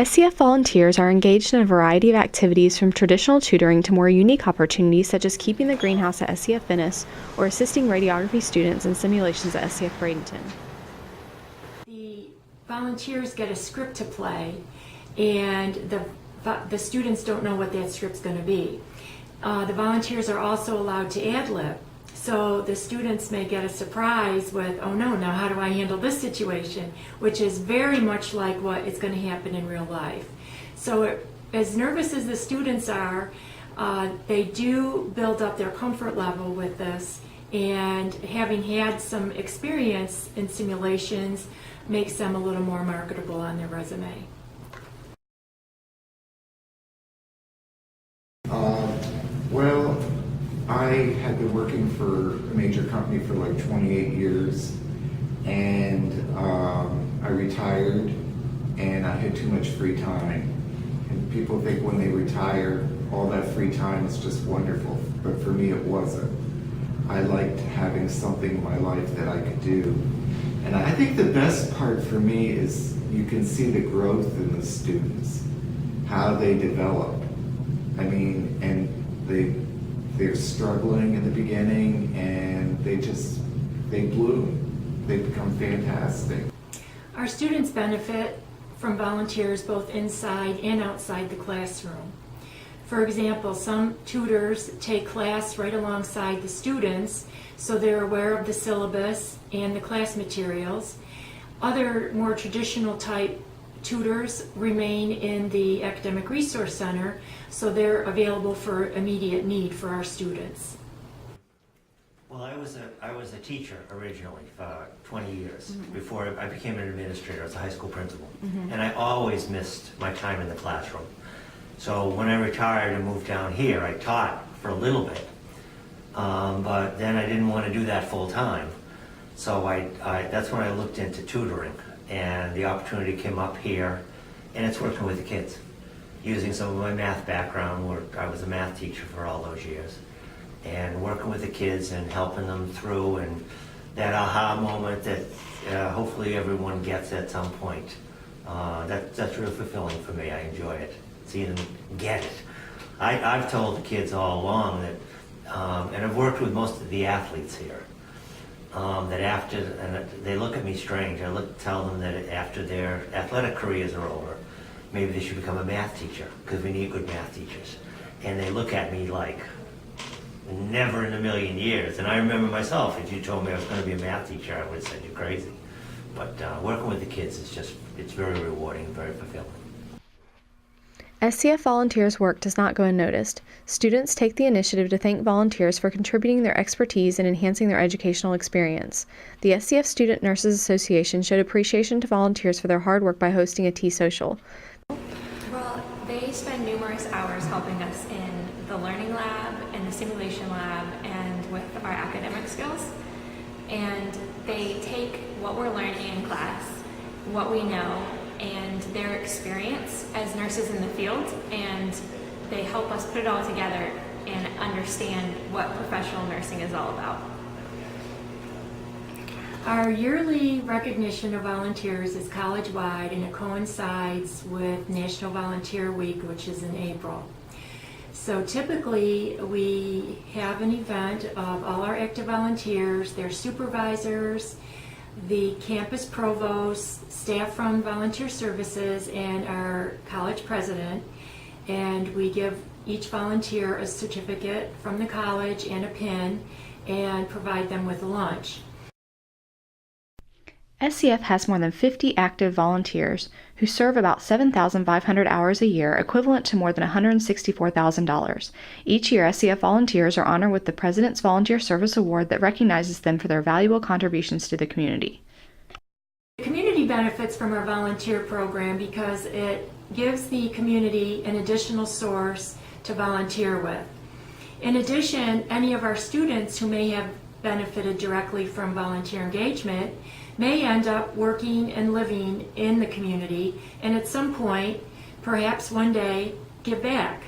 SCF volunteers are engaged in a variety of activities from traditional tutoring to more unique opportunities such as keeping the greenhouse at SCF Venice or assisting radiography students in simulations at SCF Bradenton. The volunteers get a script to play, and the students don't know what that script's going to be. The volunteers are also allowed to ad-lib, so the students may get a surprise with, oh no, now how do I handle this situation, which is very much like what is going to happen in real life. So as nervous as the students are, they do build up their comfort level with this, and having had some experience in simulations makes them a little more marketable on their resume. Well, I had been working for a major company for like 28 years, and I retired, and I had too much free time. And people think when they retire, all that free time is just wonderful, but for me it wasn't. I liked having something in my life that I could do. And I think the best part for me is you can see the growth in the students, how they develop. I mean, and they're struggling in the beginning, and they bloom. They become fantastic. Our students benefit from volunteers both inside and outside the classroom. For example, some tutors take class right alongside the students, so they're aware of the syllabus and the class materials. Other more traditional type tutors remain in the Academic Resource Center, so they're available for immediate need for our students. Well, I was a teacher originally for 20 years before I became an administrator as a high school principal. And I always missed my time in the classroom. So when I retired and moved down here, I taught for a little bit. But then I didn't want to do that full time. So that's when I looked into tutoring. And the opportunity came up here, and it's working with the kids, using some of my math background, where I was a math teacher for all those years, and working with the kids and helping them through, and that aha moment that hopefully everyone gets at some point. That's really fulfilling for me. I enjoy it, seeing them get it. I've told the kids all along that, and I've worked with most of the athletes here, that after, and they look at me strange, I tell them that after their athletic careers are over, maybe they should become a math teacher, because we need good math teachers. And they look at me like, never in a million years. And I remember myself, if you told me I was going to be a math teacher, I would have said you're crazy. But working with the kids is just, it's very rewarding and very fulfilling. SCF volunteers' work does not go unnoticed. Students take the initiative to thank volunteers for contributing their expertise and enhancing their educational experience. The SCF Student Nurses Association showed appreciation to volunteers for their hard work by hosting a tea social. Well, they spend numerous hours helping us in the learning lab, in the simulation lab, and with our academic skills. And they take what we're learning in class, what we know, and their experience as nurses in the field, and they help us put it all together and understand what professional nursing is all about. Our yearly recognition of volunteers is college-wide, and it coincides with National Volunteer Week, which is in April. So typically we have an event of all our active volunteers, their supervisors, the campus provost, staff from volunteer services, and our college president, and we give each volunteer a certificate from the college and a pin, and provide them with a lunch. SCF has more than 50 active volunteers who serve about 7,500 hours a year, equivalent to more than $164,000. Each year, SCF volunteers are honored with the President's Volunteer Service Award that recognizes them for their valuable contributions to the community. The community benefits from our volunteer program because it gives the community an additional source to volunteer with. In addition, any of our students who may have benefited directly from volunteer engagement may end up working and living in the community, and at some point, perhaps one day, give back.